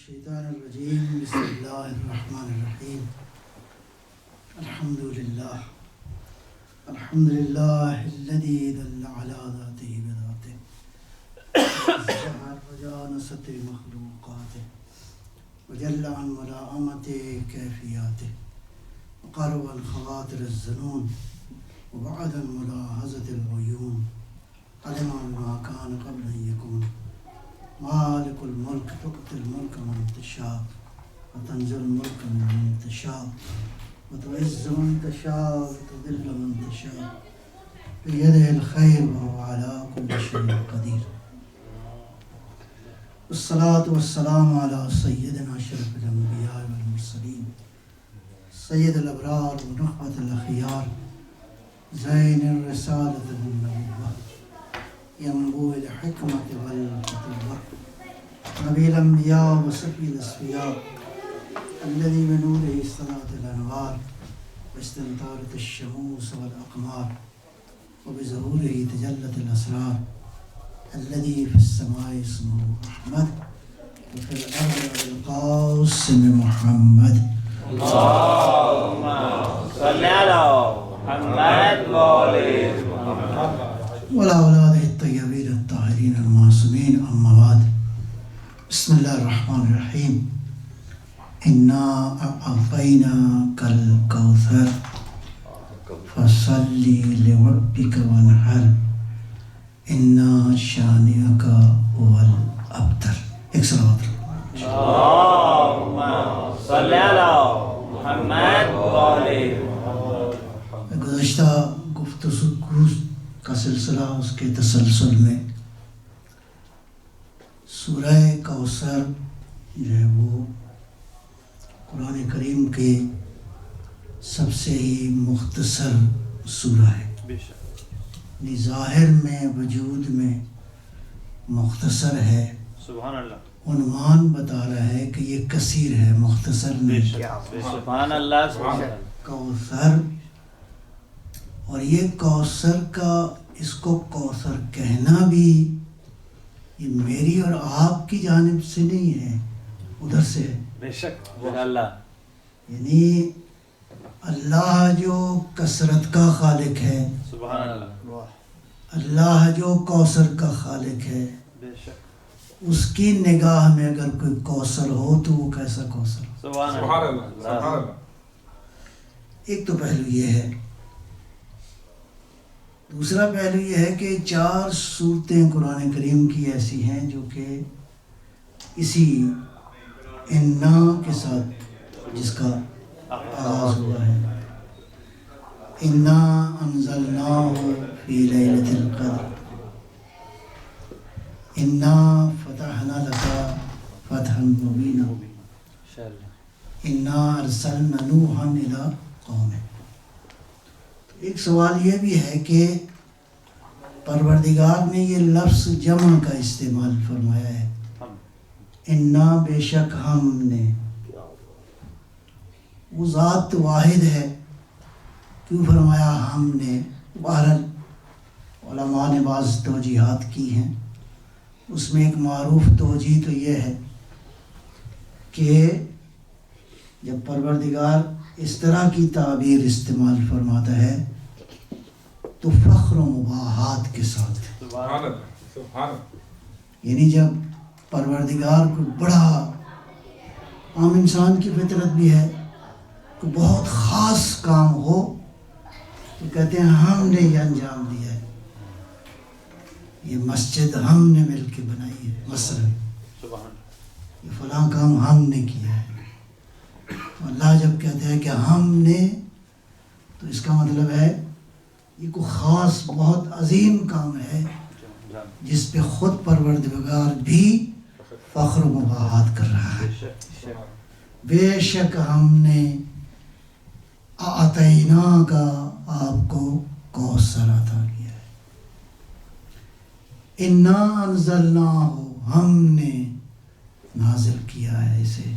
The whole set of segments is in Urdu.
الشیطان الرجیم بسم اللہ الرحمن الرحیم الحمد للہ الذی دل علی ذاتہ بذاتہ ظہر وجان ستر مخلوقاتہ وجل عن ملائمت کیفیاتہ وقرب عن خواطر الظنون وبعد عن ملاحظة العیون علم ما کان قبل ان یکون مالک الملک تؤتی الملک من تشاء وتنزع الملک ممن تشاء وتعز من تشاء وتذل من تشاء بيده الخير وهو على كل شيء قدير والصلاة والسلام على سيدنا أشرف الأنبياء والمرسلين سيد الأبرار ونخبة الأخيار زين الرسالة والنبوة ينبوع الحكمة والفتوة نبي الأنبياء وصفي الأصفياء الذي بنوره اصطنعت الأنوار واستنطارت الشموس والأقمار وبظهوره تجلت الأسرار الذي في السماء اسمه أحمد وفي الأرض القاسم محمد اللهم صل على محمد وآل محمد وعلى أولاده الطيبين الطاهرين المعصومين أما بعد بسم الله الرحمن الرحيم إنا أعطيناك الكوثر فصل لربك وانحر إن شانئك هو الأبتر. ایک صلوات اللهم صل على محمد وآل محمد. گزشتہ گفتگو کا سلسلہ اس کے تسلسل میں سورہ کوثر جو ہے وہ قرآن کریم کے سب سے ہی مختصر سورہ ہے. یعنی ظاہر میں وجود میں مختصر ہے. سبحان اللہ. عنوان بتا رہا ہے کہ یہ کثیر ہے، مختصر نہیں. سبحان اللہ. سبحان اللہ. کوثر، اور یہ کوثر کا اس کو کوثر کہنا بھی یہ میری اور آپ کی جانب سے نہیں ہے، ادھر سے ہے. بے شک اللہ. یعنی اللہ جو کثرت کا خالق ہے، سبحان اللہ. اللہ جو کوثر کا خالق ہے، بے شک اس کی نگاہ میں اگر کوئی کوثر ہو تو وہ کیسا کوثر. سبحان اللہ. ایک تو پہلو یہ ہے. دوسرا پہلو یہ ہے کہ 4 صورتیں قرآن کریم کی ایسی ہیں جو کہ اسی انا کے ساتھ جس کا آغاز ہوا ہے. انا انزلناہ فی لیلۃ القدر، انا فتحنا لک فتحا مبینا، انا ارسلنا نوحا الی قومہ. ایک سوال یہ بھی ہے کہ پروردگار نے یہ لفظ جمع کا استعمال فرمایا ہے. انا بے شک ہم نے، وہ ذات واحد ہے، کیوں فرمایا ہم نے؟ بہرحال علماء نے بعض توجیحات کی ہیں. اس میں ایک معروف توجیہ تو یہ ہے کہ جب پروردگار اس طرح کی تعبیر استعمال فرماتا ہے تو فخر و مباحات کے ساتھ. یعنی جب پروردگار کو بڑا، عام انسان کی فطرت بھی ہے کہ بہت خاص کام ہو تو کہتے ہیں ہم نے یہ انجام دیا ہے، یہ مسجد ہم نے مل کے بنائی ہے، مثلا یہ فلاں کام ہم نے کیا ہے. اللہ جب کہتے ہیں کہ ہم نے، تو اس کا مطلب ہے یہ کوئی خاص بہت عظیم کام ہے جس پہ خود پروردگار بھی فخر و مباحات کر رہا ہے. بے شک ہم نے اعطینا کا آپ کو کوثر عطا کیا ہے. انا انزلناہ، ہم نے نازل کیا ہے اسے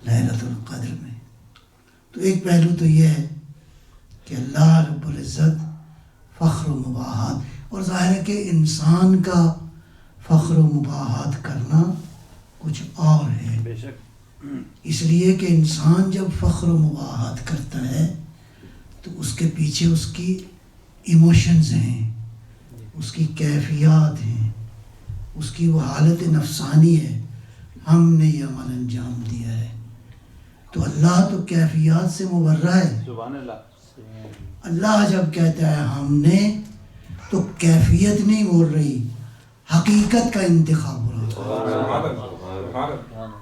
لیلۃ القدر میں. تو ایک پہلو تو یہ ہے کہ اللہ رب العزت فخر و مباحات، اور ظاہر ہے کہ انسان کا فخر و مباحات کرنا کچھ اور ہے. بے شک. اس لیے کہ انسان جب فخر و مباحت کرتا ہے تو اس کے پیچھے اس کی ایموشنز ہیں، اس کی کیفیات ہیں، اس کی وہ حالت نفسانی ہے. ہم نے یہ عمل انجام دیا ہے. تو اللہ تو کیفیات سے مبرہ ہے. سبحان اللہ. اللہ جب کہتا ہے ہم نے، تو کیفیت نہیں بول رہی، حقیقت کا انتخاب ہو رہا ہے. سبحان اللہ.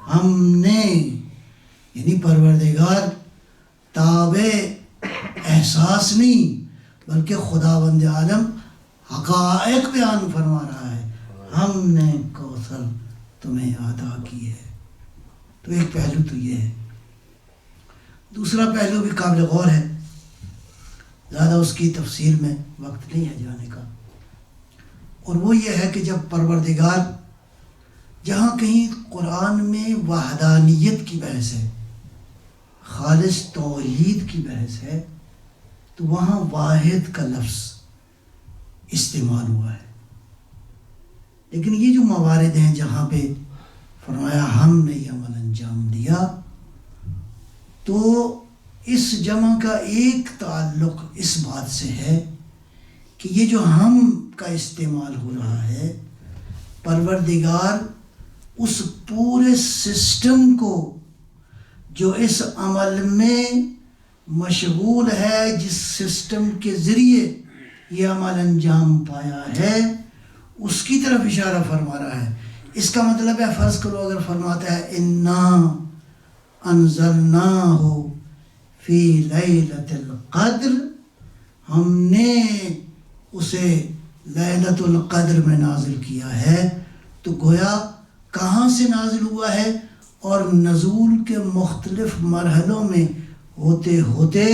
ہم نے یعنی پروردگار تابع احساس نہیں بلکہ خداوند عالم حقائق بیان فرما رہا ہے. ہم نے کوثر تمہیں عطا کی ہے. تو ایک پہلو تو یہ ہے. دوسرا پہلو بھی قابل غور ہے، زیادہ اس کی تفصیل میں وقت نہیں ہے جانے کا، اور وہ یہ ہے کہ جب پروردگار، جہاں کہیں قرآن میں وحدانیت کی بحث ہے، خالص توحید کی بحث ہے، تو وہاں واحد کا لفظ استعمال ہوا ہے. لیکن یہ جو موارد ہیں جہاں پہ فرمایا ہم نے یہ عمل انجام دیا، تو اس جمع کا ایک تعلق اس بات سے ہے کہ یہ جو ہم کا استعمال ہو رہا ہے، پروردگار اس پورے سسٹم کو جو اس عمل میں مشغول ہے، جس سسٹم کے ذریعے یہ عمل انجام پایا ہے، اس کی طرف اشارہ فرما رہا ہے. اس کا مطلب ہے فرض کرو اگر فرماتا ہے انا انزلناہ فی لیلۃ القدر، ہم نے اسے لیلۃ القدر میں نازل کیا ہے، تو گویا کہاں سے نازل ہوا ہے، اور نزول کے مختلف مرحلوں میں ہوتے ہوتے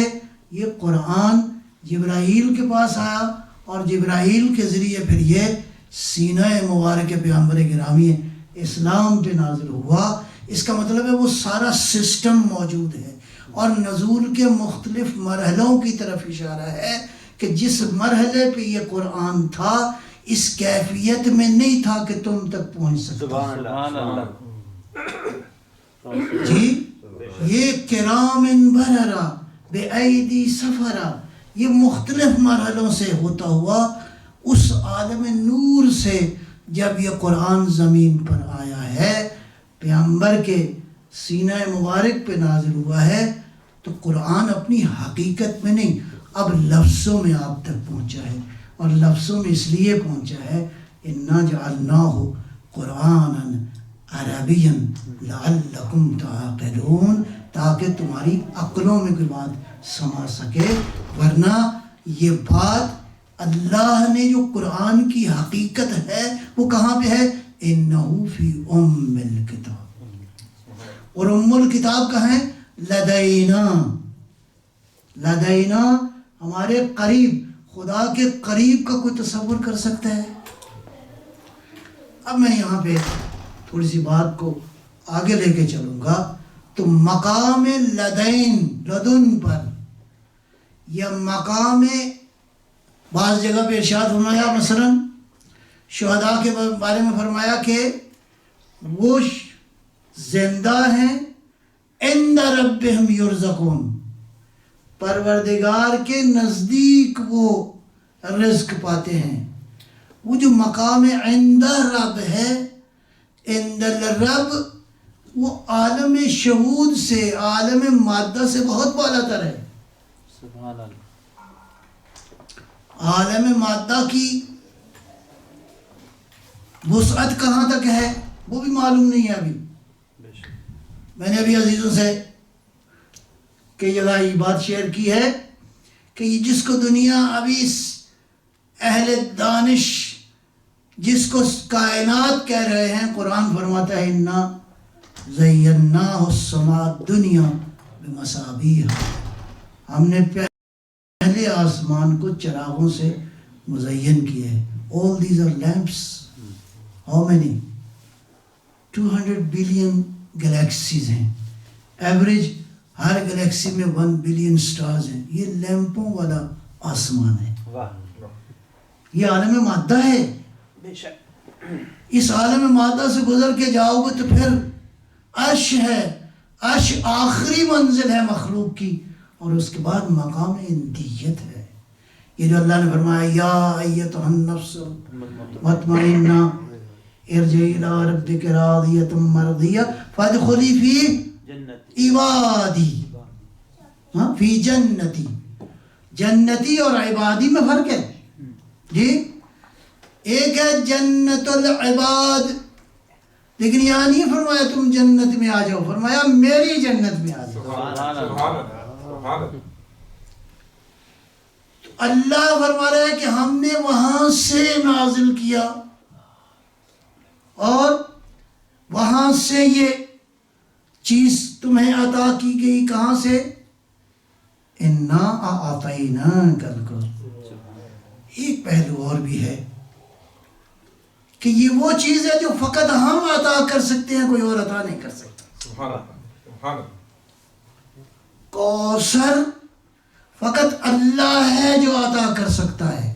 یہ قرآن جبرائیل کے پاس آیا، اور جبرائیل کے ذریعے پھر یہ سینہ مبارک پیغمبر گرامی اسلام پہ نازل ہوا. اس کا مطلب ہے وہ سارا سسٹم موجود ہے، اور نزول کے مختلف مرحلوں کی طرف اشارہ ہے کہ جس مرحلے پہ یہ قرآن تھا اس کیفیت میں نہیں تھا کہ تم تک پہنچ سکتے. سبحان اللہ. جی یہ کرام بررا بے ایدی سفرا، یہ مختلف مرحلوں سے ہوتا ہوا اس عالم نور سے جب یہ قرآن زمین پر آیا ہے، پیغمبر کے سینہ مبارک پہ نازل ہوا ہے، تو قرآن اپنی حقیقت میں نہیں، اب لفظوں میں آپ تک پہنچا ہے. اور لفظوں میں اس لیے پہنچا ہے انا جعلناہ قرآنا عربیا لعلکم تعقلون، تاکہ تمہاری عقلوں میں کوئی بات سما سکے. ورنہ یہ بات اللہ نے جو قرآن کی حقیقت ہے وہ کہاں پہ ہے؟ انہو فی ام الکتاب، اور ام الکتاب کہاں ہے؟ لدینا. لدینا ہمارے قریب. خدا کے قریب کا کوئی تصور کر سکتا ہے؟ اب میں یہاں پہ تھوڑی سی بات کو آگے لے کے چلوں گا. تو مقام لدین، لدن پر، یا مقام بعض جگہ پہ ارشاد فرمایا، مثلا شہداء کے بارے میں فرمایا کہ وہ زندہ ہیں عند ربہم یرزقون، پروردگار کے نزدیک وہ رزق پاتے ہیں. وہ جو مقام عند رب ہے، عند الرب، وہ عالم شہود سے، عالم مادہ سے بہت بالا تر ہے. سبحان اللہ. عالم مادہ کی وسعت کہاں تک ہے وہ بھی معلوم نہیں ہے ابھی. میں نے ابھی عزیزوں سے کئی جگہ یہ بات شیئر کی ہے کہ یہ جس کو دنیا ابھی اہل دانش جس کو کائنات کہہ رہے ہیں، قرآن فرماتا ہے انا زیناہ السماء الدنیا بمصابیح، ہم نے پہلے آسمان کو چراغوں سے مزین کیا ہے. all these are lamps. how many? 200 billion galaxies ہیں. ایوریج ہر گلیکسی میں 1 بلین سٹارز ہیں. یہ لیمپوں والا آسمان ہے. یہ عالم مادہ ہے. بے شک. اس عالم مادہ سے گزر کے جاؤ گے تو پھر عرش ہے، عرش آخری منزل ہے مخلوق کی، اور اس کے بعد مقام اندیت ہے۔ یہ جو اللہ نے فرمایا یا ایتھا النفس مطمئنہ ارجعی الی ربک راضیۃ مرضیہ فادخلی فی عبادی، فی جنتی۔ جنتی اور عبادی میں فرق ہے جی، ایک ہے جنت العباد، لیکن یہاں نہیں فرمایا تم جنت میں آ جاؤ، فرمایا میری جنت میں آ جاؤ۔ سبحان اللہ۔ اللہ فرما رہا ہے کہ ہم نے وہاں سے نازل کیا اور وہاں سے یہ چیز تمہیں عطا کی گئی، کہاں سے؟ اِنَّا أَعْطَيْنَاكَ الْكَوْثَرَ۔ ایک پہلو اور بھی ہے کہ یہ وہ چیز ہے جو فقط ہم عطا کر سکتے ہیں، کوئی اور عطا نہیں کر سکتا۔ کوثر فقط اللہ ہے جو عطا کر سکتا ہے۔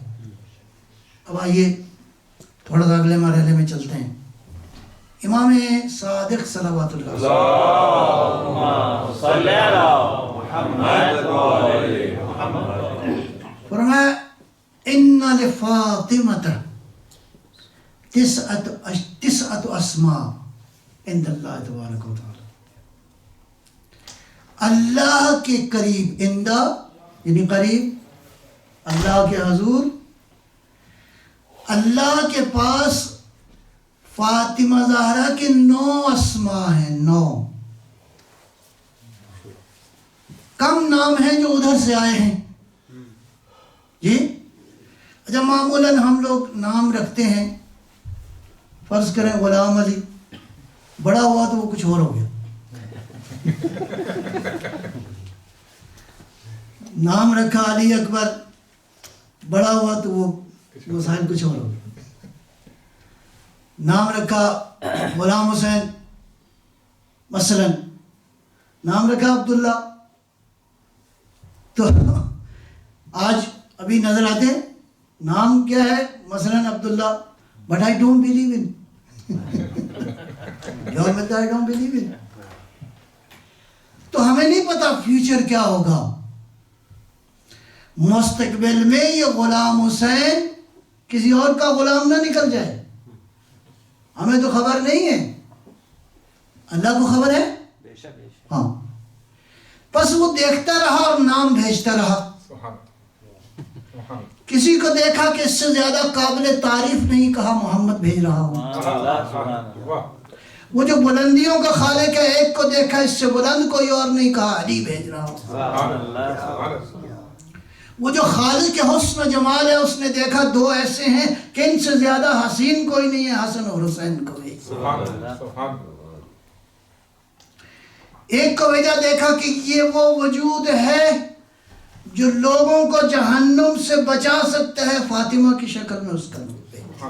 اب آئیے تھوڑا سا اگلے مرحلے میں چلتے ہیں۔ امام صادق صلوات اللہ اللہم صلی علی محمد وعلی محمد فرمایا ان لفاطمۃ تسعۃ اسماء عند اللہ تبارک و تعالی۔ اللہ کے قریب، اندہ یعنی قریب، اللہ کے حضور، اللہ کے پاس فاطمہ زہرا کے 9 اسماء ہیں، 9 کم نام ہیں جو ادھر سے آئے ہیں جی۔ اچھا معمولاً ہم لوگ نام رکھتے ہیں، فرض کریں غلام علی، بڑا ہوا تو وہ کچھ اور ہو گیا، نام رکھا علی اکبر، بڑا ہوا تو وہ مسائل کچھ اور ہو گیا، نام رکھا غلام حسین مثلا، نام رکھا عبداللہ، تو آج ابھی نظر آتے ہیں نام کیا ہے مثلا Abdullah, but I don't believe in, جو ملتا ہے آئی ڈونٹ بلیو ان، تو ہمیں نہیں پتا فیوچر کیا ہوگا، مستقبل میں یہ غلام حسین کسی اور کا غلام نہ نکل جائے، ہمیں تو خبر نہیں ہے، اللہ کو خبر ہے۔ ہاں، بس وہ دیکھتا رہا اور نام بھیجتا رہا، کسی کو دیکھا کہ اس سے زیادہ قابل تعریف نہیں، کہا محمد بھیج رہا ہوں۔ وہ جو بلندیوں کا خالق ہے، ایک کو دیکھا اس سے بلند کوئی اور نہیں، کہا علی بھیج رہا ہوں۔ وہ جو خالق کے حسن و جمال ہے، اس نے دیکھا 2 ایسے ہیں کہ ان سے زیادہ حسین کوئی نہیں ہے، حسن اور حسین کو بھیج۔ ایک کو بھیجا، دیکھا کہ یہ وہ وجود ہے جو لوگوں کو جہنم سے بچا سکتا ہے، فاطمہ کی شکل میں اس کا نور بھیجا۔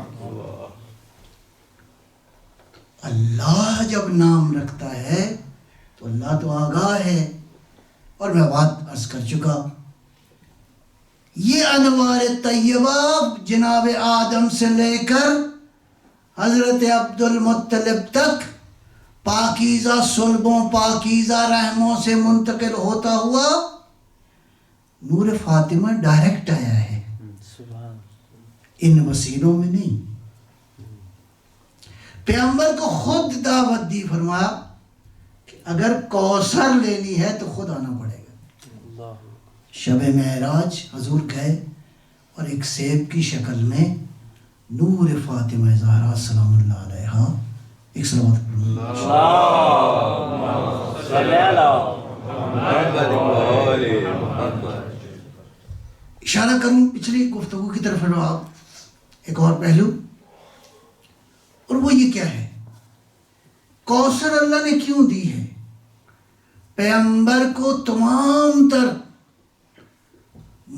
اللہ جب نام رکھتا ہے تو اللہ تو آگاہ ہے، اور میں بات عرض کر چکا، یہ انوار طیبہ جناب آدم سے لے کر حضرت عبد المطلب تک پاکیزہ صلبوں، پاکیزہ رحموں سے منتقل ہوتا ہوا نور فاطمہ ڈائریکٹ آیا ہے، ان وسیلوں میں نہیں۔ پیغمبر کو خود دعوت دی، فرمایا کہ اگر کوثر لینی ہے تو خود آنا پڑے گا۔ شب معراج حضور گئے اور ایک سیب کی شکل میں نور فاطمہ زہرا سلام اللہ علیہا، ایک صلوات اشارہ کروں پچھلی گفتگو کی طرف، آپ ایک اور پہلو، اور وہ یہ کیا ہے، کوثر اللہ نے کیوں دی ہے؟ پیغمبر کو تمام تر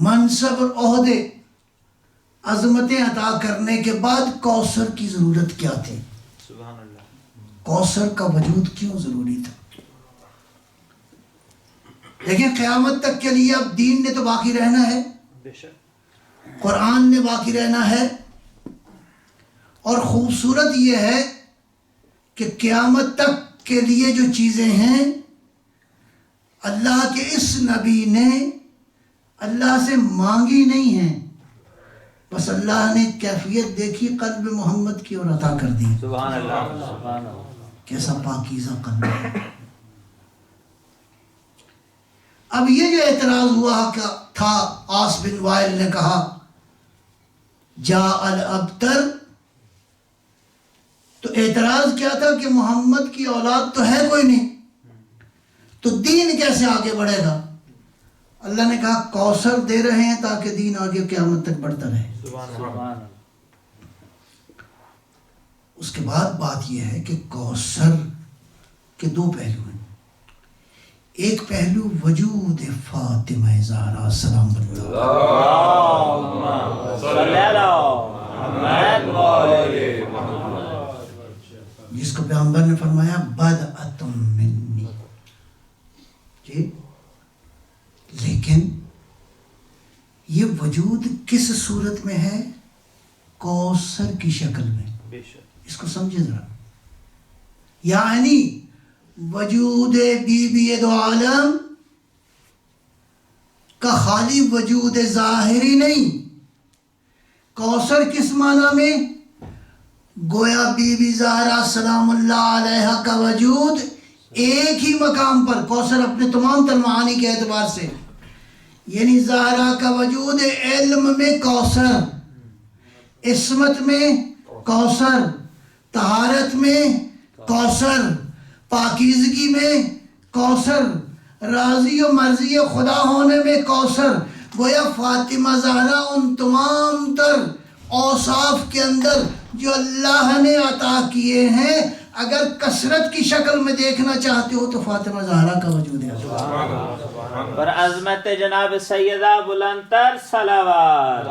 منصب اور عہدے، عظمتیں عطا کرنے کے بعد کوثر کی ضرورت کیا تھی؟ کوثر کا وجود کیوں ضروری تھا؟ دیکھیں قیامت تک کے لیے اب دین نے تو باقی رہنا ہے، قرآن نے باقی رہنا ہے، اور خوبصورت یہ ہے کہ قیامت تک کے لیے جو چیزیں ہیں اللہ کے اس نبی نے اللہ سے مانگی نہیں ہیں، بس اللہ نے کیفیت دیکھی قلب محمد کی اور عطا کر دی. سبحان اللہ سبحان اللہ. کیسا پاکیزہ قلب ہے. اب یہ جو اعتراض ہوا تھا، عاص بن وائل نے کہا جاء الابتر، تو اعتراض کیا تھا کہ محمد کی اولاد تو ہے کوئی نہیں، تو دین کیسے آگے بڑھے گا؟ اللہ نے کہا کوثر دے رہے ہیں تاکہ دین آگے قیامت تک بڑھتا رہے. اس کے بعد بات یہ ہے کہ کوثر کے دو پہلو ہیں. ایک پہلو وجود فاطمہ زہرا سلام اللہ، جس کو پیغمبر نے فرمایا بدعۃ منی. جی لیکن یہ وجود کس صورت میں ہے؟ کوثر کی شکل میں. اس کو سمجھے ذرا. یعنی وجود بی بی دو عالم کا خالی وجود ظاہری نہیں. کوثر کس معنی میں؟ گویا بی بی زہرا سلام اللہ علیہ کا وجود ایک ہی مقام پر، کوثر اپنے تمام تر معانی کے اعتبار سے، یعنی زہرا کا وجود علم میں کوثر، عصمت میں کوثر، طہارت میں کوثر، پاکیزگی میں کوثر، راضی و مرضی خدا ہونے میں کوثر. گویا فاطمہ زہرا ان تمام تر اوصاف کے اندر جو اللہ نے عطا کیے ہیں، اگر کثرت کی شکل میں دیکھنا چاہتے ہو تو فاطمہ زہرا کا وجود ہے. پر عظمت جناب سیدہ بلند تر صلوات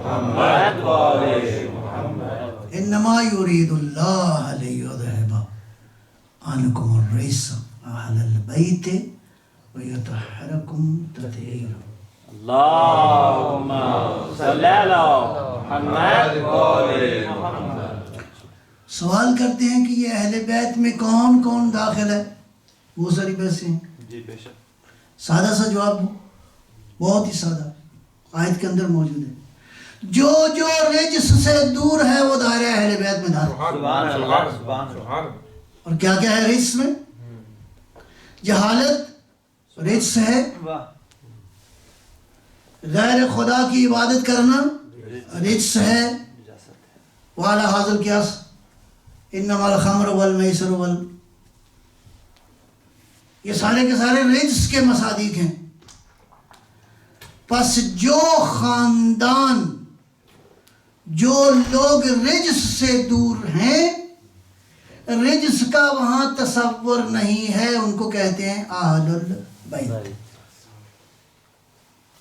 محمد انما یرید اللہ لیذہب عنکم الرجس اہل البیت ویطہرکم تطہیرا. اللہم صلی علی محمد. سوال کرتے ہیں کہ یہ اہل بیت میں کون کون داخل ہے؟ وہ ساری بحثیں ہیں. جی بے شک. سادہ سا جواب بہت ہی سادہ آیت کے اندر موجود ہے. جو جو رجس سے دور ہے وہ دائرہ اہل بیت میں داخل. سبحان اللہ سبحان اللہ. اور کیا کیا ہے رجس میں؟ جہالت رجس ہے، غیر خدا کی عبادت کرنا رجس ہے. وعلی ھذا القیاس انما الخمر والمیسر یہ سارے کے سارے رجس کے مصادیق ہیں. پس جو خاندان، جو لوگ رجس سے دور ہیں، رجس کا وہاں تصور نہیں ہے، ان کو کہتے ہیں اہل البیت.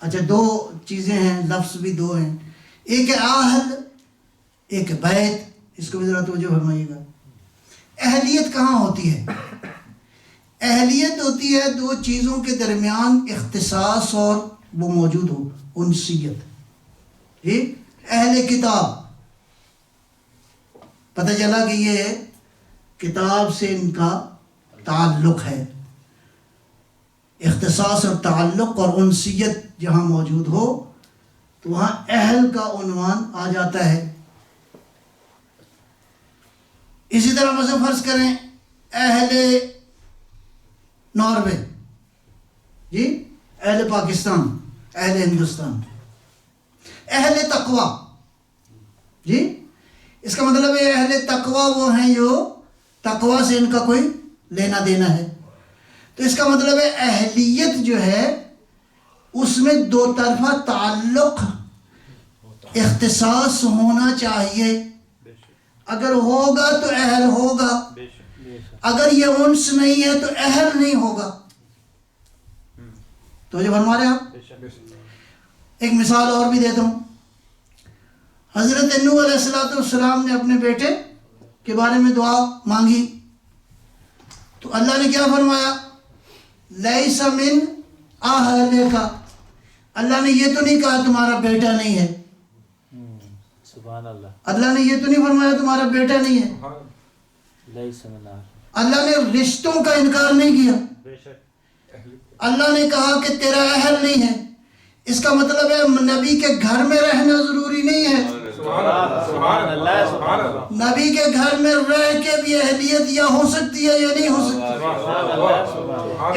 اچھا دو چیزیں ہیں، لفظ بھی دو ہیں، ایک ہے اہل، ایک بیت. اس کو بھی ذرا توجہ فرمائیے گا. اہلیت کہاں ہوتی ہے؟ اہلیت ہوتی ہے دو چیزوں کے درمیان اختصاص اور وہ موجود ہو، انسیت. ٹھیک. اہل کتاب، پتہ چلا کہ یہ کتاب سے ان کا تعلق ہے. اختصاص اور تعلق اور انسیت جہاں موجود ہو تو وہاں اہل کا عنوان آ جاتا ہے. اسی طرح مثلا فرض کریں اہل ناروے، جی اہل پاکستان، اہل ہندوستان، اہل تقوی. جی اس کا مطلب ہے اہل تقوی وہ ہیں جو تقوی سے ان کا کوئی لینا دینا ہے. تو اس کا مطلب ہے اہلیت جو ہے اس میں دو طرفہ تعلق، اختصاص ہونا چاہیے. اگر ہوگا تو اہل ہوگا، اگر یہ انس نہیں ہے تو اہل نہیں ہوگا. تو جو فرما رہے ہیں آپ. ایک مثال اور بھی دیتا ہوں. حضرت نوح علیہ السلام نے اپنے بیٹے کے بارے میں دعا مانگی تو اللہ نے کیا فرمایا؟ لیس من اہلک. اللہ نے یہ تو نہیں کہا تمہارا بیٹا نہیں ہے، سبحان اللہ. اللہ نے یہ تو نہیں فرمایا تمہارا بیٹا نہیں ہے. لیس من اہل. اللہ نے رشتوں کا انکار نہیں کیا. بے شک. اللہ نے کہا کہ تیرا اہل نہیں ہے. اس کا مطلب ہے نبی کے گھر میں رہنا ضروری نہیں ہے. سبحان اللہ. سبحان اللہ. نبی کے گھر میں رہ کے بھی اہلیت یا ہو سکتی ہے یا نہیں ہو سکتی.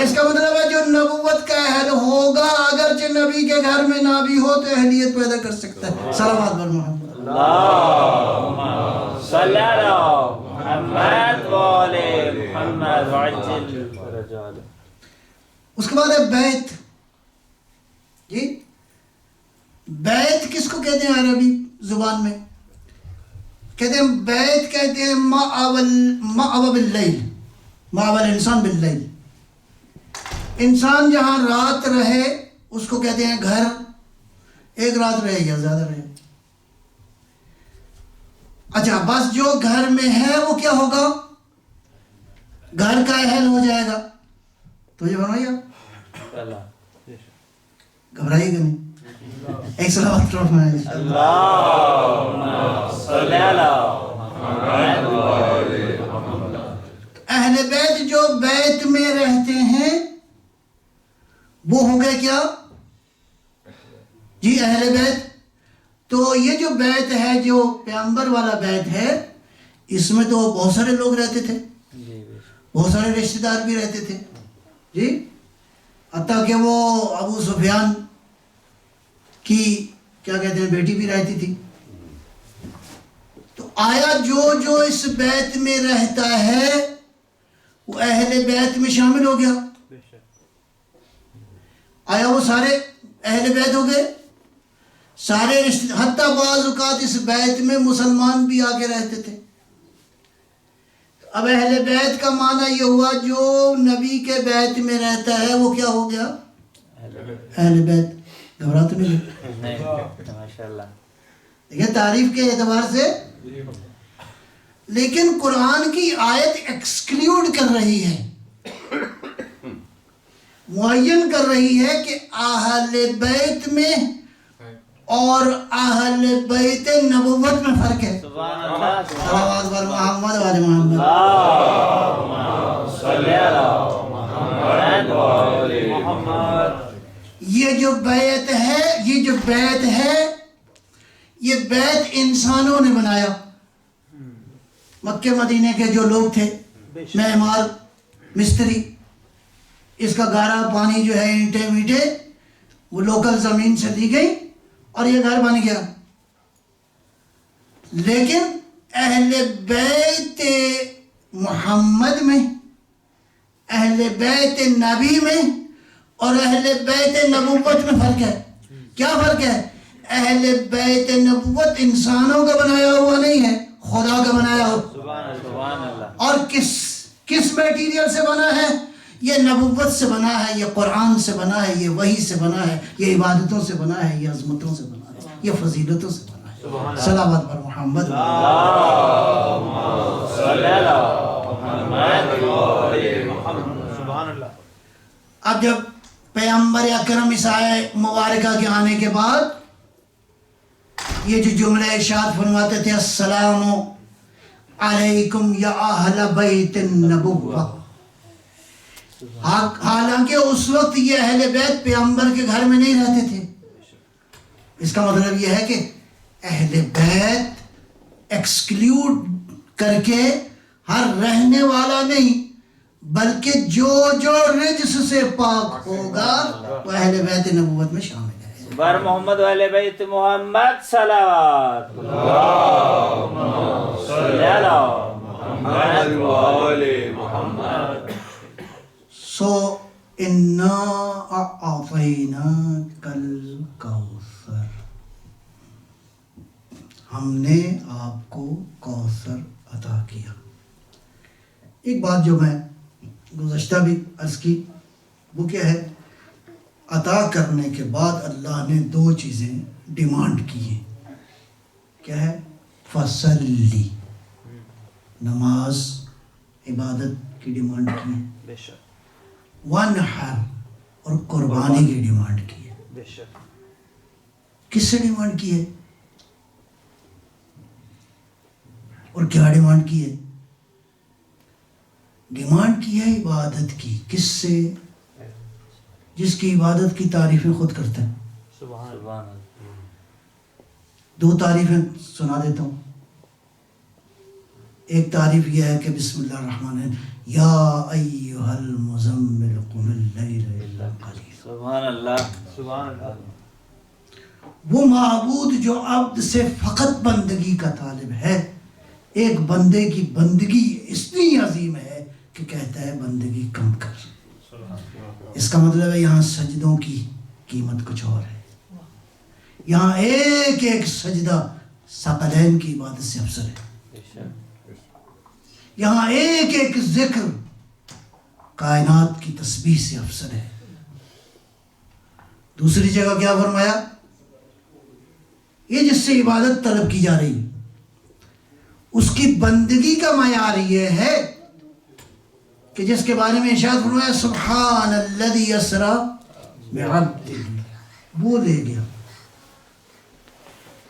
اس کا مطلب ہے جو نبوت کا اہل ہوگا اگرچہ نبی کے گھر میں نہ بھی ہو تو اہلیت پیدا کر سکتا ہے. صلوات بر محمد. اللہم صلی علی محمد و آل محمد وعجل فرجہ. اس کے بعد ہے بیت. جی بیت کس کو کہتے ہیں عربی زبان میں؟ کہتے ہیں بیت کہتے ہیں مأوى باللیل. مأوى الانسان باللیل. انسان جہاں رات رہے اس کو کہتے ہیں گھر. ایک رات رہے یا زیادہ رہے. اچھا بس جو گھر میں ہے وہ کیا ہوگا؟ گھر کا اہل ہو جائے گا. تو یہ فرمائیے آپ گھبرائیے گا نہیں. ایک صلوات فرمائیے. اللہم صلی علی محمد و آل محمد. اہل بیت جو بیت میں رہتے ہیں وہ ہو گئے کیا جی؟ اہل بیت. تو یہ جو بیت ہے جو پیغمبر والا بیت ہے اس میں تو بہت سارے لوگ رہتے تھے. بہت سارے رشتہ دار بھی رہتے تھے جی. حتیٰ کہ وہ ابو سفیان کی کیا کہتے ہیں بیٹی بھی رہتی تھی. تو آیا جو اس بیت میں رہتا ہے وہ اہل بیت میں شامل ہو گیا؟ آیا وہ سارے اہل بیت ہو گئے؟ سارے رشتے. حتیٰ بعض اوقات اس بیت میں مسلمان بھی آ کے رہتے تھے. اب اہل بیت کا معنی یہ ہوا جو نبی کے بیت میں رہتا ہے وہ کیا ہو گیا؟ اہل بیت. گھبرا تو نہیں ماشاءاللہ. دیکھیں تعریف کے اعتبار سے. لیکن قرآن کی آیت ایکسکلیوڈ کر رہی ہے, معین کر رہی ہے کہ اہل بیت میں اور اہل بیت نبوت میں فرق ہے. سبحان اللہ. صلوات بر محمد و آل محمد. اللہم صلی علی محمد و آل محمد. یہ جو بیت ہے یہ بیت انسانوں نے بنایا. مکہ مدینے کے جو لوگ تھے, معمار, مستری, اس کا گارا پانی جو ہے اینٹیں میٹیں وہ لوکل زمین سے دی گئی اور یہ گھر بن گیا. لیکن اہل بیت محمد میں, اہل بیت نبی میں اور اہل بیت نبوت میں فرق ہے. کیا فرق ہے؟ اہل بیت نبوت انسانوں کا بنایا ہوا نہیں ہے, خدا کا بنایا ہوا. سبحان اللہ. اور کس میٹیریل سے بنا ہے؟ یہ نبوت سے بنا ہے, یہ قرآن سے بنا ہے, یہ وحی سے بنا ہے, یہ عبادتوں سے بنا ہے, یہ عظمتوں سے بنا ہے, یہ فضیلتوں سے بنا ہے. صلوات بر محمد. اللہم صلی علی محمد و آل محمد. سبحان اللہ. اب جب پیغمبر اکرم اس آیت مبارکہ کے آنے کے بعد یہ جو جملہ ارشاد فرماتے تھے السلام علیکم یا اہل بیت النبوہ, حالانکہ اس وقت یہ اہل بیت پیغمبر کے گھر میں نہیں رہتے تھے. اس کا مطلب یہ ہے کہ اہل بیت ایکسکلیوڈ کر کے ہر رہنے والا نہیں بلکہ جو رجس سے پاک ہوگا وہ اہل بیت نبوت میں شامل ہے. بر محمد و اہل بیت محمد صلوات. اللہم صلی علی محمد و آل محمد. سو انا اعطیناک الکوثر, ہم نے آپ کو کوثر عطا کیا. ایک بات جو میں گزشتہ بھی عرض کی وہ کیا ہے, عطا کرنے کے بعد اللہ نے دو چیزیں ڈیمانڈ کی ہیں. کیا ہے؟ فصلی, نماز عبادت کی ڈیمانڈ کی ہے. بے شک. ونحر, اور قربانی کی ڈیمانڈ کی ہے. بے شک. کس سے ڈیمانڈ کی ہے؟ اور کیا ڈیمانڈ کی ہے؟ ڈیمانڈ کی ہے عبادت کی. کس سے؟ جس کی عبادت کی تعریفیں خود کرتا ہے. سبحان اللہ. 2 تعریفیں سنا دیتا ہوں. ایک تعریف یہ ہے کہ بسم اللہ الرحمن الرحیم یا ایھا المزمل قم اللیل الا قلیلا. سبحان اللہ. سبحان اللہ. وہ معبود جو عبد سے فقط بندگی کا طالب ہے، ایک بندے کی بندگی اتنی عظیم ہے کہ کہتا ہے بندگی کم کر. اس کا مطلب ہے یہاں سجدوں کی قیمت کچھ اور ہے. یہاں ایک ایک سجدہ ثقلین کی عبادت سے افضل ہے. یہاں ایک ایک ذکر کائنات کی تسبیح سے افضل ہے. دوسری جگہ کیا فرمایا؟ یہ جس سے عبادت طلب کی جا رہی ہے اس کی بندگی کا معیار یہ ہے کہ جس کے بارے میں ارشاد فرمایا سبحان الذی اسری بعبدہ، وہ لے گیا.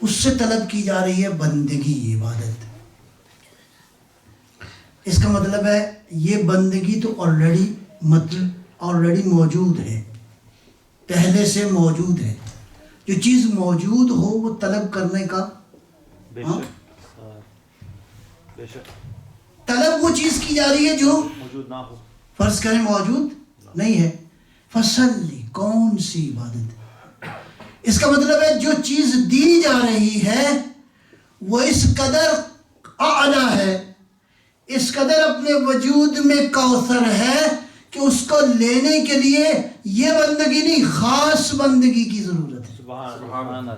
اس سے طلب کی جا رہی ہے بندگی، عبادت. اس کا مطلب ہے یہ بندگی تو آلریڈی موجود ہے، پہلے سے موجود ہے. جو چیز موجود ہو وہ طلب کرنے کا بے شک. بے شک. طلب وہ چیز کی جا رہی ہے جو موجود نہ ہو. فرض کریں موجود نہیں ہے. فصلی، کون سی عبادت؟ اس کا مطلب ہے جو چیز دی جا رہی ہے وہ اس قدر اعلیٰ ہے، اس قدر اپنے وجود میں کوثر ہے کہ اس کو لینے کے لیے یہ بندگی نہیں، خاص بندگی کی ضرورت ہے. سبحان اللہ.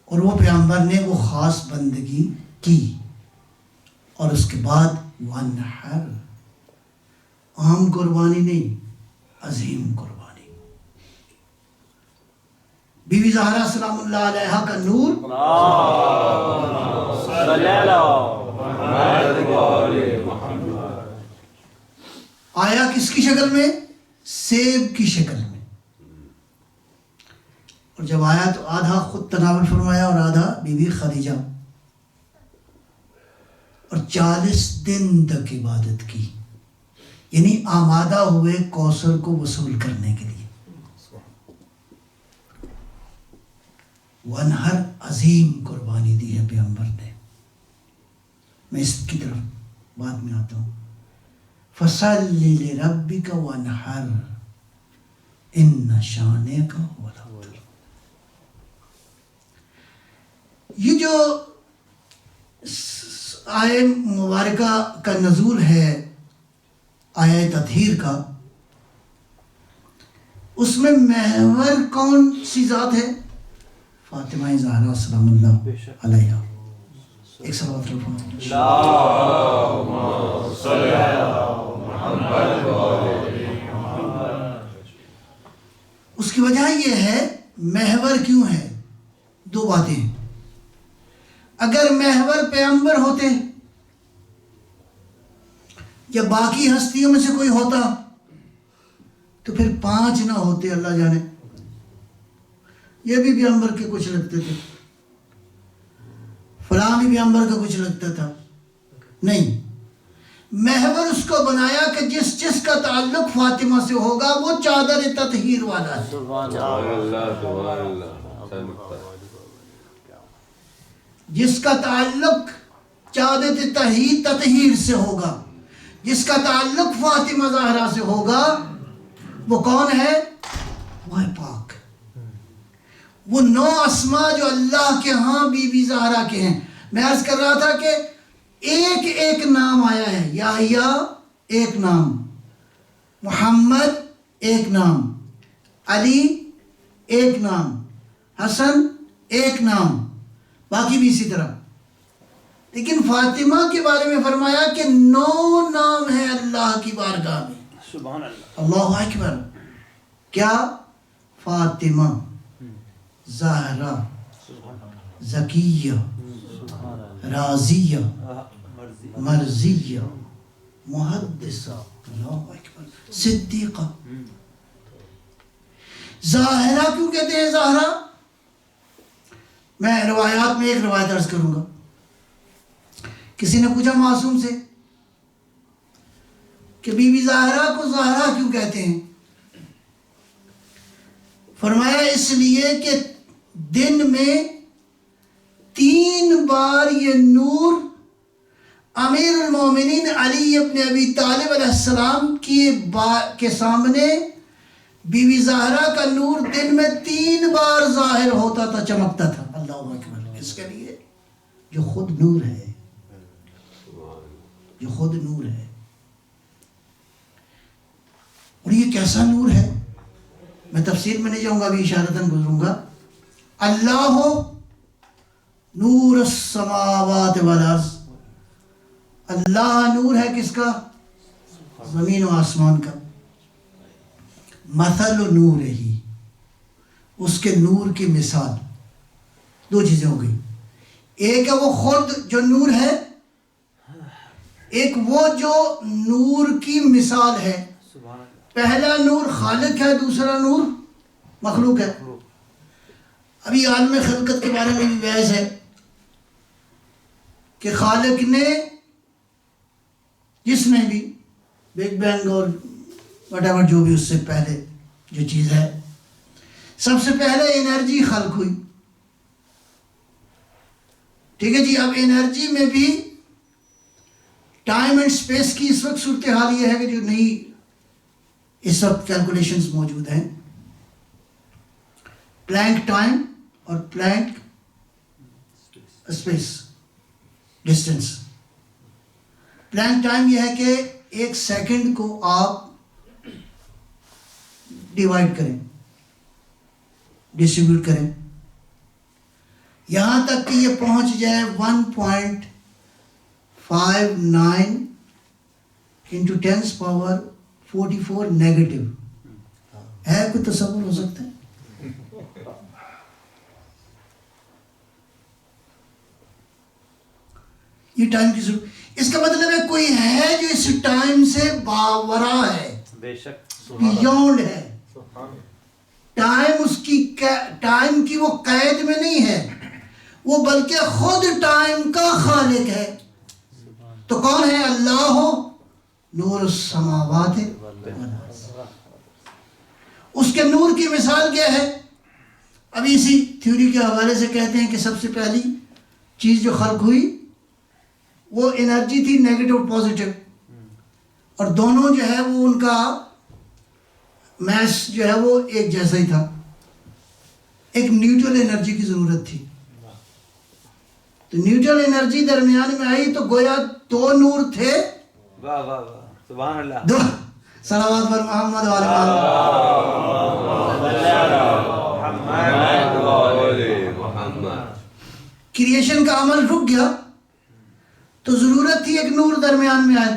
اور وہ پیغمبر نے وہ خاص بندگی کی. اور اس کے بعد وانحر، عام قربانی نہیں، عظیم قربانی. بی بی زہرا سلام اللہ علیہا کا نور صلی اللہ آیا کس کی شکل میں؟ سیب کی شکل میں. اور جب آیا تو آدھا خود تناول فرمایا اور آدھا بی بی خدیجہ. اور 40 دن تک عبادت کی، یعنی آمادہ ہوئے کوثر کو وصول کرنے کے لیے. وانحر، عظیم قربانی دی ہے پیغمبر نے. میں اس کی طرف بعد میں آتا ہوں. فصلی لربک وانحر ان شانک هو الابتر. یہ جو آیہ مبارکہ کا نزول ہے، آیہ تطہیر کا، اس میں محور کون سی ذات ہے؟ فاطمہ زہرا سلام اللہ علیہا. ایک صلوات پڑھو. اللہم صلی علی محمد اس کی وجہ یہ ہے، محور کیوں ہے؟ 2 باتیں. اگر محور پیغمبر ہوتے یا باقی ہستیوں میں سے کوئی ہوتا تو پھر 5 نہ ہوتے. اللہ جانے یہ بھی پیغمبر کے کچھ لگتے تھے، فلاں بھی پیغمبر کا کچھ لگتا تھا. نہیں، محور اس کو بنایا کہ جس کا تعلق فاطمہ سے ہوگا وہ چادر تطہیر والا ہے. سبحان اللہ. جس کا تعلق چادر تطہیر سے ہوگا، جس کا تعلق فاطمہ زہرا سے ہوگا، وہ کون ہے؟ وہ ہے پاک. وہ 9 اسماء جو اللہ کے ہاں بی بی زہرا کے ہیں. میں عرض کر رہا تھا کہ ایک ایک نام آیا ہے. یحییٰ ایک نام، محمد ایک نام، علی ایک نام، حسن ایک نام، باقی بھی اسی طرح. لیکن فاطمہ کے بارے میں فرمایا کہ 9 نام ہیں اللہ کی بارگاہ میں. سبحان اللہ. اللہ اکبر. کیا؟ فاطمہ، زہرا، زکیہ، راضیہ، مرضیہ، محدثہ، اللہ اکبر، صدیقہ. زہرا کیوں کہتے ہیں زہرا؟ میں روایات میں ایک روایت عرض کروں گا. کسی نے پوچھا معصوم سے کہ بی بی زہرا کو زہرا کیوں کہتے ہیں؟ فرمایا اس لیے کہ دن میں 3 بار یہ نور امیر المومنین علی ابن ابی طالب علیہ السلام کے سامنے بی بی زہرا کا نور دن میں 3 بار ظاہر ہوتا تھا، چمکتا تھا. اللہ اکبر. کس کے لیے؟ جو خود نور ہے، جو خود نور ہے. اور یہ کیسا نور ہے؟ میں تفسیر میں نہیں جاؤں گا، ابھی اشارتاً گزروں گا. اللہ نور السماوات والارض. اللہ نور ہے کس کا؟ زمین و آسمان کا. مثل نور ہی، اس کے نور کی مثال. 2 چیزیں ہو گئی. ایک ہے وہ خود جو نور ہے، ایک وہ جو نور کی مثال ہے. پہلا نور خالق ہے، دوسرا نور مخلوق ہے. ابھی عالم خلقت کے بارے میں بھی بحث ہے کہ خالق نے، جس نے بھی بگ بینگ اور وٹ ایور جو بھی اس سے پہلے جو چیز ہے، سب سے پہلے انرجی خلق ہوئی. ٹھیک ہے جی. اب انرجی میں بھی ٹائم اینڈ سپیس کی اس وقت صورتحال یہ ہے کہ جو نئی اس وقت کیلکولیشنز موجود ہیں، پلانک ٹائم اور Planck space distance. Planck time یہ ہے کہ 1 سیکنڈ کو آپ ڈیوائڈ کریں، ڈسٹریبیوٹ کریں، یہاں تک کہ یہ پہنچ جائے 1.59 into 10 power 44 نیگیٹو. ہے کوئی تصور ہو سکتا ہے؟ یہ ٹائم کی ضرورت. اس کا مطلب ہے کوئی ہے جو اس ٹائم سے باورا ہے، بے شک بیونڈ ہے. ٹائم اس کی ٹائم کی وہ قید میں نہیں ہے، وہ بلکہ خود ٹائم کا خالق ہے. تو کون ہے؟ اللہ نور السماوات والارض. اس کے نور کی مثال کیا ہے؟ ابھی اسی تھیوری کے حوالے سے کہتے ہیں کہ سب سے پہلی چیز جو خلق ہوئی وہ انرجی تھی، نیگیٹو اور پازیٹیو، اور دونوں جو ہے وہ ان کا میس جو ہے وہ ایک جیسا ہی تھا. ایک نیوٹرل انرجی کی ضرورت تھی. تو نیوٹرل انرجی درمیان میں آئی تو گویا 2 نور تھے. واہ واہ واہ، سبحان اللہ. دو صلوات پر محمد وعلی محمد. کریشن کا عمل رک گیا تو ضرورت تھی ایک نور درمیان میں آئے.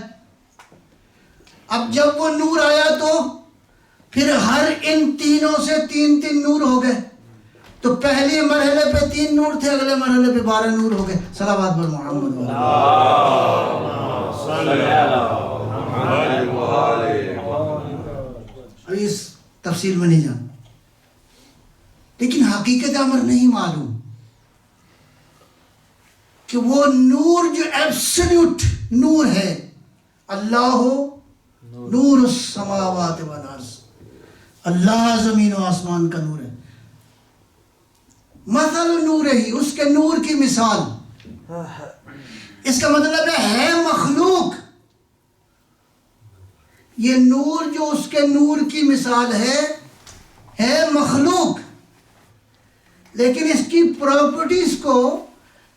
اب جب وہ نور آیا تو پھر ہر ان تینوں سے 3 نور ہو گئے. تو پہلے مرحلے پہ 3 نور تھے، اگلے مرحلے پہ 12 نور ہو گئے. صلوات پر محمد ابھی اس تفصیل میں نہیں جانا، لیکن حقیقت امر نہیں معلوم کہ وہ نور جو ایبسلیوٹ نور ہے، اللہ نور السماوات والارض، اللہ زمین و آسمان کا نور ہے. مثل نور ہی، اس کے نور کی مثال. اس کا مطلب ہے مخلوق. یہ نور جو اس کے نور کی مثال ہے مخلوق، لیکن اس کی پراپرٹیز کو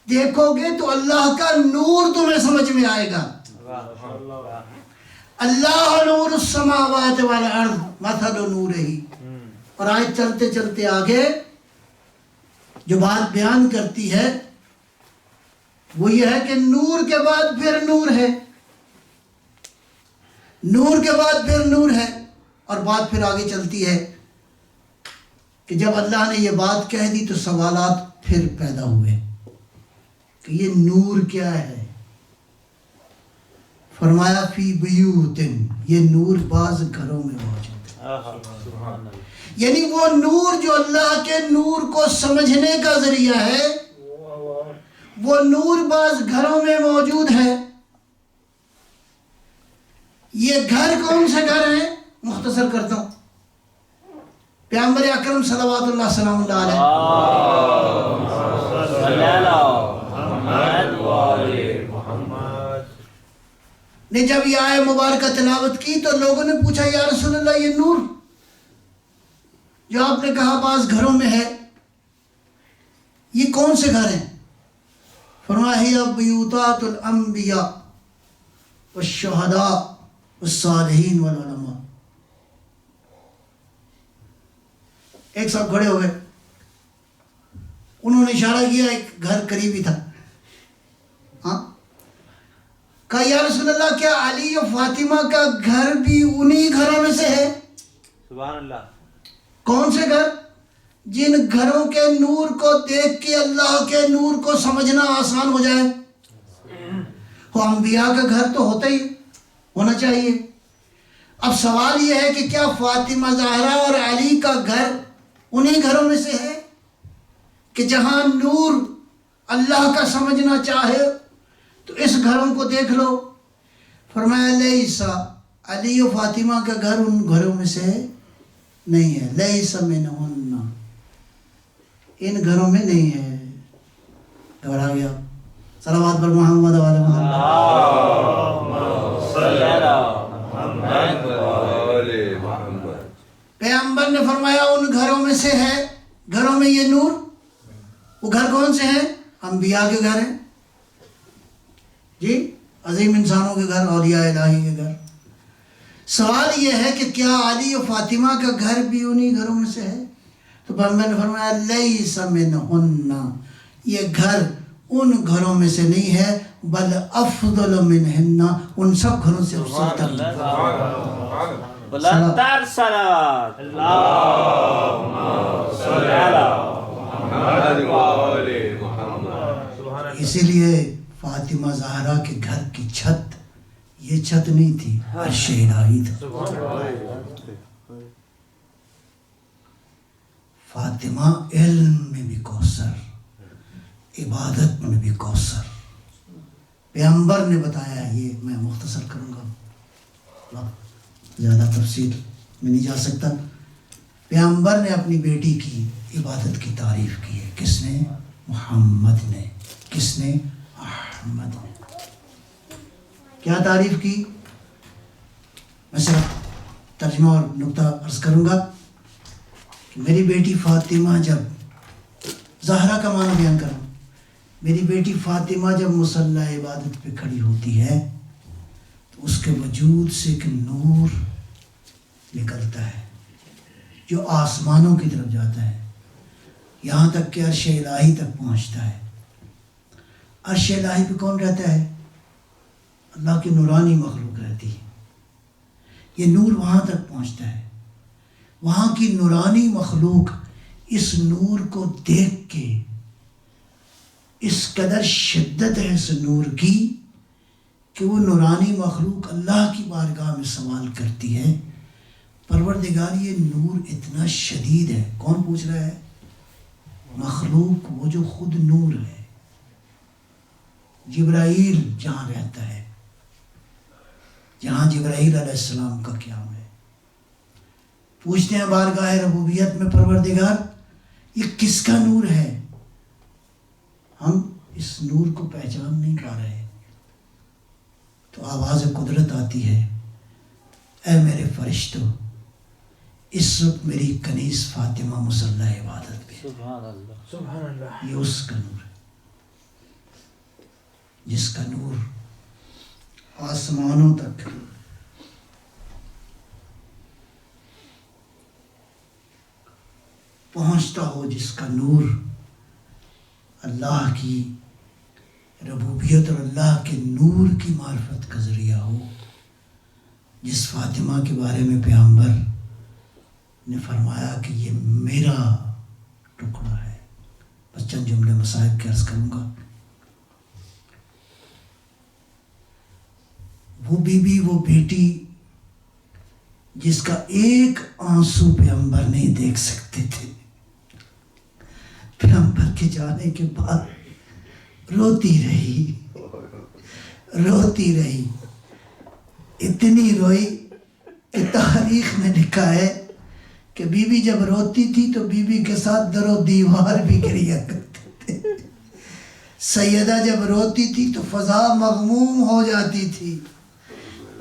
دیکھو گے تو اللہ کا نور تمہیں سمجھ میں آئے گا. اللہ نور السماوات والارض مثل نور ہی. اور آج چلتے چلتے آگے جو بات بیان کرتی ہے وہ یہ ہے کہ نور کے بعد پھر نور ہے، نور کے بعد پھر نور ہے. اور بات پھر آگے چلتی ہے کہ جب اللہ نے یہ بات کہہ دی تو سوالات پھر پیدا ہوئے کہ یہ نور کیا ہے. فرمایا فی بیوتن، یہ نور بعض گھروں میں موجود ہے. یعنی وہ نور جو اللہ کے نور کو سمجھنے کا ذریعہ ہے، وہ نور بعض گھروں میں موجود ہے۔ یہ گھر کون سے گھر ہیں؟ مختصر کرتا ہوں۔ پیغمبر اکرم صلوات اللہ سلام اللہ علیہ نے جب یہ آیہ مبارکہ تلاوت کی تو لوگوں نے پوچھا یا رسول اللہ یہ نور جو آپ نے کہا بعض گھروں میں ہے، یہ کون سے گھر ہیں؟ فرمایا ہی بیوتات الانبیاء والشہداء والصالحین والعلماء۔ ایک صاحب کھڑے ہوئے، انہوں نے اشارہ کیا، ایک گھر قریبی تھا، ہاں کہا یا رسول اللہ کیا علی و فاطمہ کا گھر بھی انہی گھروں میں سے ہے؟ سبحان اللہ۔ کون سے گھر؟ جن گھروں کے نور کو دیکھ کے اللہ کے نور کو سمجھنا آسان ہو جائے۔ وہ انبیاء کا گھر تو ہوتا ہی ہونا چاہیے۔ اب سوال یہ ہے کہ کیا فاطمہ زہرا اور علی کا گھر انہی گھروں میں سے ہے کہ جہاں نور اللہ کا سمجھنا چاہے تو اس گھروں کو دیکھ لو؟ فرمایا لیسا، علی و فاطمہ کا گھر ان گھروں میں سے نہیں ہے، لیسا منہن، ان گھروں میں نہیں ہے۔ گھبرا گیا؟ صلوات پر محمد و علی محمد۔ پیغمبر نے فرمایا ان گھروں میں سے ہے، گھروں میں یہ نور۔ وہ گھر کون سے ہیں؟ انبیاء کے گھر ہیں جی، عظیم انسانوں کے گھر، اولیاء الہی کے گھر۔ سوال یہ ہے کہ کیا علی و فاطمہ کا گھر بھی انہی گھروں میں سے ہے؟ تو پیغمبر نے فرمایا لیس منہن، یہ گھر ان گھروں میں سے نہیں ہے، بل افضل منہن، ان سب گھروں سے افضل تر۔ بلندتر صلوات، اللہم صلی علی محمد و آل محمد۔ اسی لیے فاطمہ زہرا کے گھر کی چھت یہ چھت نہیں تھی، عرش الہی تھا۔ فاطمہ علم میں بھی کوثر، عبادت میں بھی کوثر۔ پیغمبر نے بتایا، یہ میں مختصر کروں گا، زیادہ تفصیل میں نہیں جا سکتا۔ پیغمبر نے اپنی بیٹی کی عبادت کی تعریف کی ہے، کس نے؟ محمد نے۔ کس نے؟ احمد نے۔ کیا تعریف کی؟ میں صرف ترجمہ اور نقطہ عرض کروں گا کہ میری بیٹی فاطمہ جب، زہرا کا معنی بیان کروں، میری بیٹی فاطمہ جب مصلی عبادت پہ کھڑی ہوتی ہے تو اس کے وجود سے ایک نور نکلتا ہے جو آسمانوں کی طرف جاتا ہے، یہاں تک کہ عرش الہی تک پہنچتا ہے۔ عرش الہی پہ کون رہتا ہے؟ اللہ کی نورانی مخلوق رہتی ہے۔ یہ نور وہاں تک پہنچتا ہے، وہاں کی نورانی مخلوق اس نور کو دیکھ کے اس قدر شدت ہے اس نور کی کہ وہ نورانی مخلوق اللہ کی بارگاہ میں سوال کرتی ہے، پروردگار یہ نور اتنا شدید ہے۔ کون پوچھ رہا ہے؟ مخلوق، وہ جو خود نور ہے۔ جبرائیل جہاں رہتا ہے، جہاں جبرائیل علیہ السلام کا قیام ہے، پوچھتے ہیں بارگاہ ربوبیت میں پروردگار یہ کس کا نور ہے؟ ہم اس نور کو پہچان نہیں پا رہے۔ تو آواز قدرت آتی ہے، اے میرے فرشتوں، اس وقت میری کنیز فاطمہ مصلی عبادت پہ، سبحان اللہ، سبحان اللہ۔ یہ اس کا نور ہے جس کا نور آسمانوں تک پہنچتا ہو، جس کا نور اللہ کی ربوبیت اور اللہ کے نور کی معرفت کا ذریعہ ہو، جس فاطمہ کے بارے میں پیغمبر نے فرمایا کہ یہ میرا ٹکڑا ہے۔ بس چند جملے مصائب کے عرض کروں گا۔ وہ بیوی، وہ بیٹی جس کا ایک آنسو پیغمبر نہیں دیکھ سکتے تھے. پیغمبر کے جانے کے بعد روتی رہی، اتنی روئی کہ تاریخ میں لکھا ہے کہ بی بی جب روتی تھی تو بی بی کے ساتھ در و دیوار بھی گریا کرتے تھے. سیدہ جب روتی تھی تو فضا مغموم ہو جاتی تھی.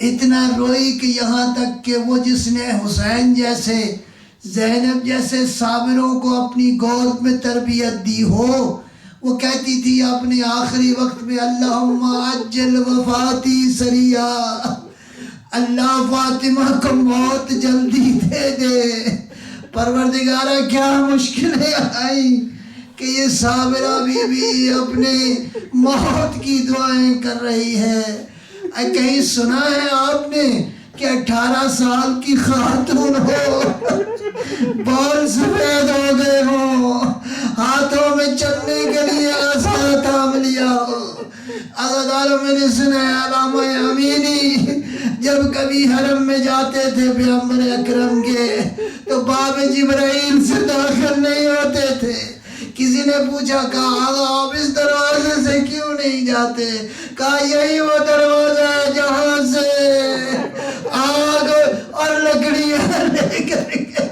اتنا روئی کہ یہاں تک کہ وہ جس نے حسین جیسے، زینب جیسے صابروں کو اپنی گود میں تربیت دی ہو، وہ کہتی تھی اپنے آخری وقت میں اللہم عجل وفاتی سریعا، اللہ فاطمہ کو موت جلدی دے دے. پروردگارہ کیا مشکلیں آئی کہ یہ صابرہ بی بی اپنے موت کی دعائیں کر رہی ہے. کہیں سنا ہے آپ نے کہ 18 سال کی خاتون ہو، بال سفید ہو گئے ہو، ہاتھوں میں چلنے کے لیے عصا تھام لیا ہو؟ عزاداروں میں نے سنا ہے علامہ امینی جب کبھی حرم میں جاتے تھے پیغمبر اکرم کے تو باب جبرائیل سے داخل نہیں ہوتے تھے. کسی نے پوچھا کہا آقا آپ اس دروازے سے کیوں نہیں جاتے؟ کہا یہی وہ دروازہ ہے جہاں سے آگ اور لکڑیاں لے کر گئے.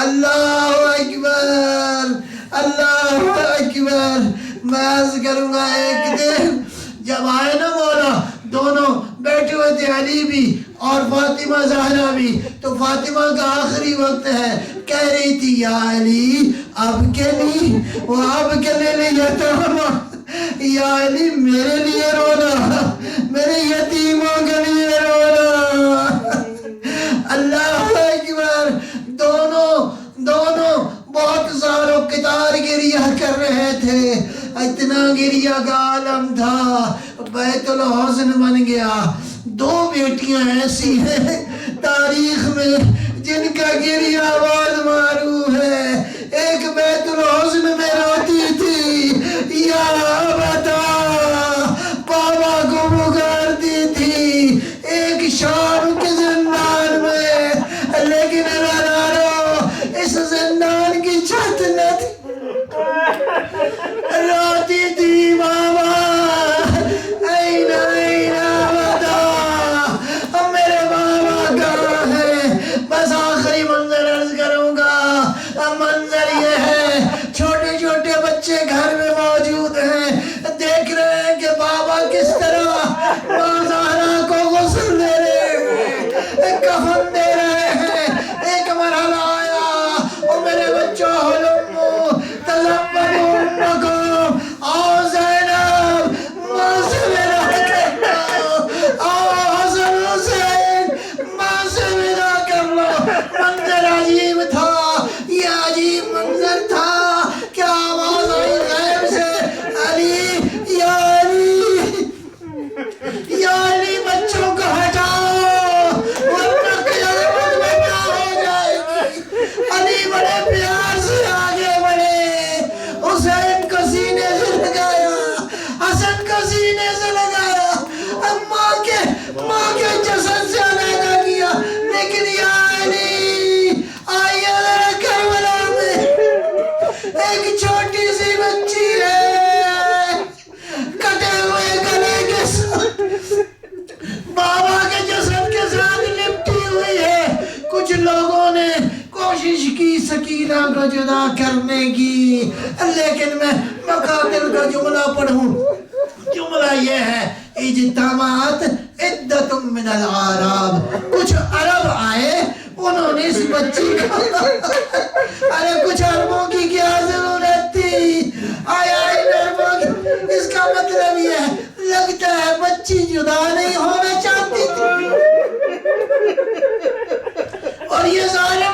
اللہ اکبر، اللہ اکبر. میں عرض کروں گا ایک دن جب آئے نا مولا، دونوں بیٹھے ہوئے تھے، علی بھی اور فاطمہ زہرا بھی، تو فاطمہ کا آخری وقت ہے، کہہ رہی تھی یا علی اب کے لیے، وہ اب کے لیے یتامہ، یا علی میرے لیے رونا، میرے یتیموں کے لیے رونا. اللہ اکبر. دونوں بہت زاروں قطار گریہ کر رہے تھے. اتنا گریہ کا عالم تھا، بیت الحزن بن گیا. 2 بیٹیاں ایسی ہیں تاریخ میں جن کا گریہ آواز معروف ہے. ایک بیت الحزن میں روتی تھی یا بتا، بابا کو پکارتی تھی. ایک شام کے زندان میں، لیکن اس زندان کی چھت نہ تھی. روتی تھی بابا این بتا، میرے بابا کہاں ہے. بس آخری منظر عرض کروں گا. منظر یہ ہے چھوٹے چھوٹے بچے گھر میں موجود ہیں، دیکھ رہے ہیں کہ بابا کس طرح ماں زہرا کو غسل دے رہے ہیں، کفن دے رہے ہیں. ایک مرحلہ آیا اور میرے بچوں ہلمو تزمنوا امکم، آؤ زینب ماں سے ودا کر لو، آؤ حسن حسین ماں سے ودا کر لو. منظر عجیب تھا، یہ عجیب منظر تھا کہ آواز آئی غیب سے، علی یا علی یا علی بچوں کو ہٹاؤ ورنہ قیامت میں کیا ہو جائے گی. علی بڑے پیار سے آگے بڑھے، حسین کو سینے سے لگایا، حسن کو سینے سے لگایا، ماں کے جسد سے علیحدہ کیا. لیکن یا علی آئیے ذرا کربلا میں، ایک چھوٹی سی بچی ہے کٹے ہوئے گلے کے ساتھ، بابا کے جسد کے ساتھ لپٹی ہوئی ہے. کچھ لوگوں نے کوشش کی سکینہ کو جدا کرنے کی، لیکن میں مقاتل کا جملہ پڑھوں. جملہ یہ ہے اجتماعت عدت من العرب. کچھ عرب آئے، انہوں نے اس بچی کو ارے کچھ عربوں کی کیا ضرورت تھی، آیا عربوں کی. اس کا مطلب یہ ہے لگتا ہے بچی جدا نہیں ہونا چاہتی تھی. اور یہ ظالم